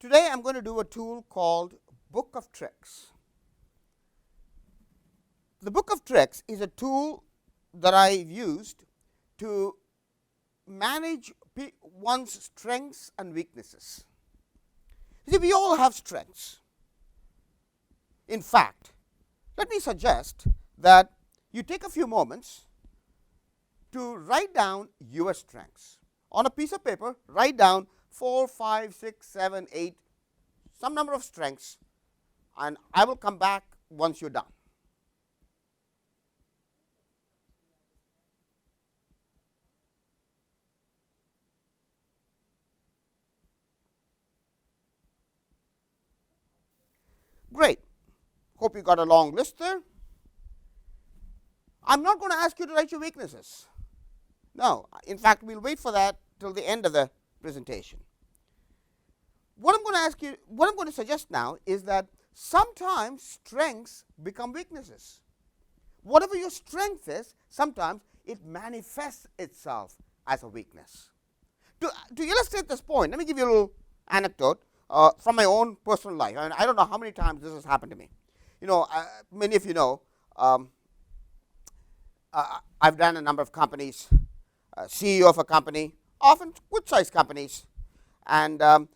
Today I'm going to do a tool called Book of Tricks. The Book of Tricks is a tool that I've used to manage one's strengths and weaknesses. You see, we all have strengths. In fact, let me suggest that you take a few moments to write down your strengths. On a piece of paper, write down 4, 5, 6, 7, 8, some number of strengths, and I will come back once you're done. Great. Hope you got a long list there. I'm not going to ask you to write your weaknesses. No, in fact, we'll wait for that till the end of the presentation. What I'm going to suggest now is that sometimes strengths become weaknesses. Whatever your strength is, sometimes it manifests itself as a weakness. To illustrate this point, let me give you a little anecdote from my own personal life. I don't know how many times this has happened to me. Many of you know, I've run a number of companies, CEO of a company, often good-sized companies. And the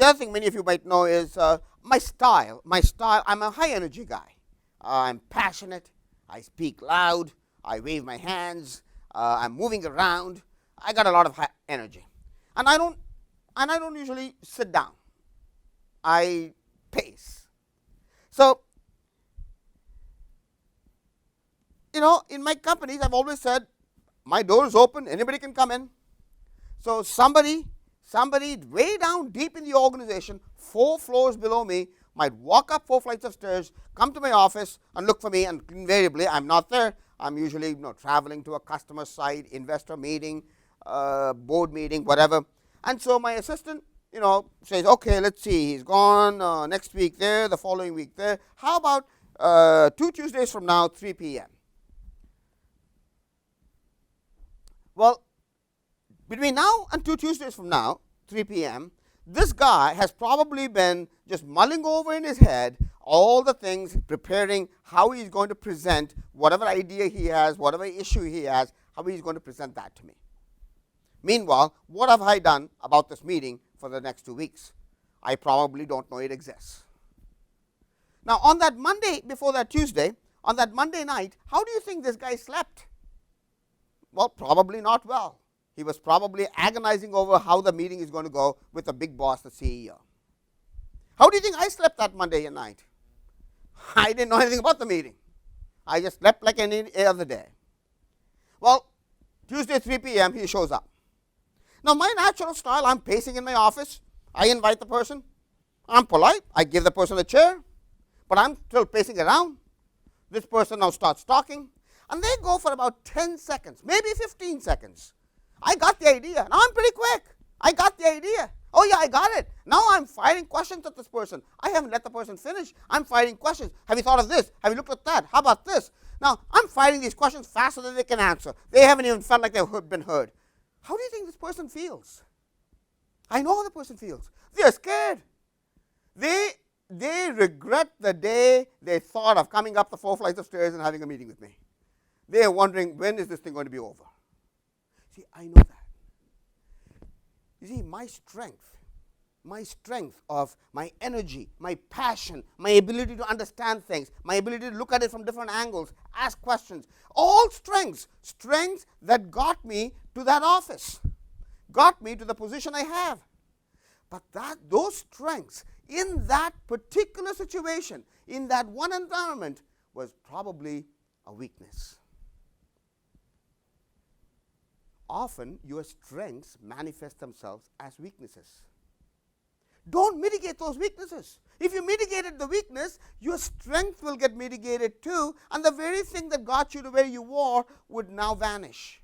other thing many of you might know is my style. I'm a high-energy guy. I'm passionate. I speak loud. I wave my hands. I'm moving around. I got a lot of high energy. And I don't usually sit down. I pace. So, in my companies, I've always said, my door is open, anybody can come in. So somebody way down deep in the organization, 4 floors below me, might walk up 4 flights of stairs, come to my office and look for me, and invariably I'm not there. I'm usually traveling to a customer site, investor meeting, board meeting, whatever. And so my assistant says, okay, let's see, he's gone next week there, the following week there. How about 2 Tuesdays from now, 3 p.m.? Well, between now and 2 Tuesdays from now, 3 p.m., this guy has probably been just mulling over in his head all the things, preparing how he's going to present whatever idea he has, whatever issue he has, how he's going to present that to me. Meanwhile, what have I done about this meeting for the next 2 weeks? I probably don't know it exists. Now, on that Monday before that Tuesday, on that Monday night, how do you think this guy slept? Well, probably not well. He was probably agonizing over how the meeting is going to go with the big boss, the CEO. How do you think I slept that Monday night? I didn't know anything about the meeting. I just slept like any other day. Well, Tuesday 3 p.m. he shows up. Now, my natural style, I'm pacing in my office. I invite the person. I'm polite. I give the person a chair. But I'm still pacing around. This person now starts talking. And they go for about 10 seconds, maybe 15 seconds. I got the idea. Now I'm pretty quick. I got the idea. Oh yeah, I got it. Now I'm firing questions at this person. I haven't let the person finish. I'm firing questions. Have you thought of this? Have you looked at that? How about this? Now I'm firing these questions faster than they can answer. They haven't even felt like they've been heard. How do you think this person feels? I know how the person feels. They're scared. They regret the day they thought of coming up the 4 flights of stairs and having a meeting with me. They are wondering, when is this thing going to be over? See, I know that. You see, my strength of my energy, my passion, my ability to understand things, my ability to look at it from different angles, ask questions, all strengths that got me to that office, got me to the position I have. But those strengths in that particular situation, in that one environment, was probably a weakness. Often your strengths manifest themselves as weaknesses. Don't mitigate those weaknesses. If you mitigated the weakness, your strength will get mitigated too, and the very thing that got you to where you were would now vanish.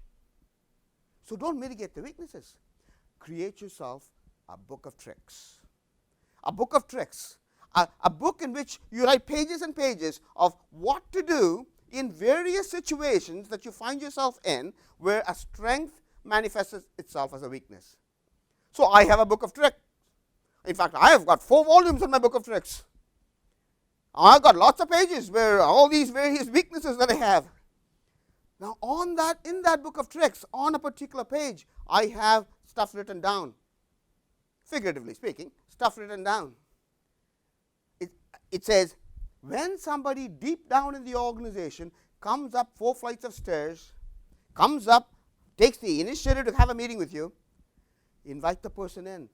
So don't mitigate the weaknesses. Create yourself a book of tricks. A book of tricks. A book in which you write pages and pages of what to do in various situations that you find yourself in where a strength manifests itself as a weakness. So I have a book of tricks. In fact, I have got 4 volumes on my book of tricks. I've got lots of pages where all these various weaknesses that I have. Now, in that book of tricks, on a particular page, I have stuff written down. Figuratively speaking, stuff written down. It says, when somebody deep down in the organization comes up 4 flights of stairs, comes up, takes the initiative to have a meeting with you, invite the person in,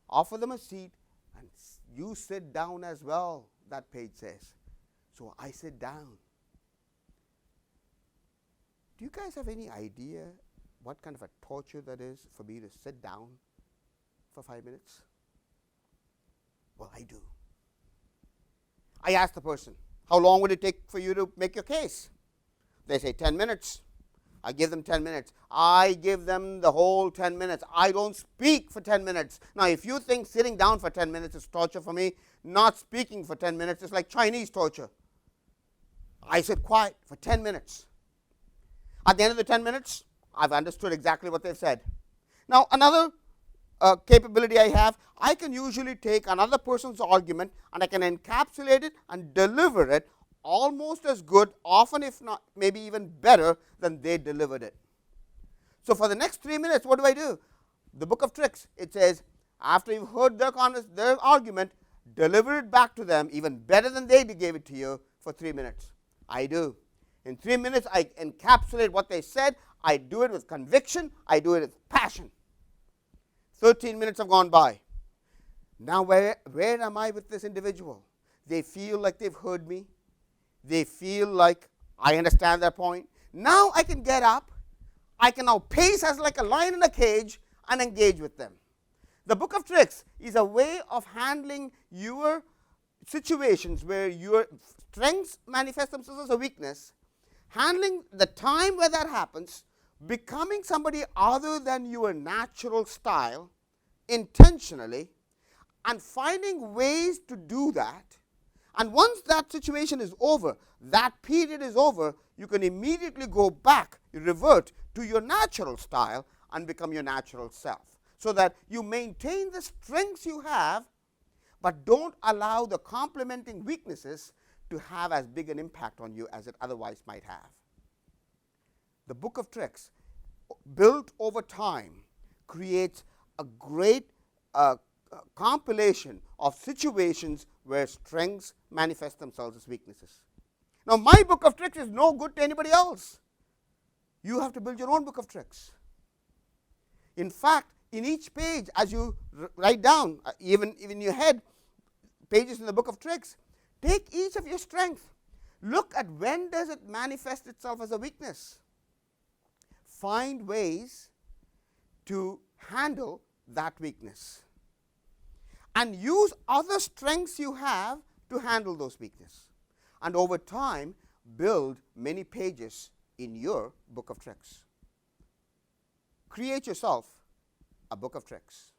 offer them a seat, and you sit down as well, that page says. So I sit down. Do you guys have any idea what kind of a torture that is for me to sit down for 5 minutes? Well, I do. I ask the person, how long would it take for you to make your case? They say 10 minutes. I give them 10 minutes. I give them the whole 10 minutes. I don't speak for 10 minutes. Now, if you think sitting down for 10 minutes is torture for me, not speaking for 10 minutes is like Chinese torture. I sit quiet for 10 minutes. At the end of the 10 minutes, I've understood exactly what they've said. Now, another capability I have, I can usually take another person's argument and I can encapsulate it and deliver it almost as good, often if not maybe even better than they delivered it. So for the next 3 minutes, what do? The book of tricks, it says, after you've heard their argument, deliver it back to them even better than they gave it to you for 3 minutes. I do. In 3 minutes, I encapsulate what they said. I do it with conviction. I do it with passion. 13 minutes have gone by. Now, where am I with this individual? They feel like they've heard me. They feel like I understand their point. Now I can get up. I can now pace as like a lion in a cage and engage with them. The book of tricks is a way of handling your situations where your strengths manifest themselves as a weakness, handling the time where that happens, becoming somebody other than your natural style intentionally, and finding ways to do that. And once that situation is over, that period is over, you can immediately go back, revert to your natural style and become your natural self, so that you maintain the strengths you have, but don't allow the complementing weaknesses to have as big an impact on you as it otherwise might have. The book of tricks, built over time, creates a great compilation of situations where strengths manifest themselves as weaknesses. Now, my book of tricks is no good to anybody else. You have to build your own book of tricks. In fact, in each page, as you write down, even in your head, pages in the book of tricks, take each of your strengths. Look at when does it manifest itself as a weakness. Find ways to handle that weakness. And use other strengths you have to handle those weaknesses. And over time, build many pages in your book of tricks. Create yourself a book of tricks.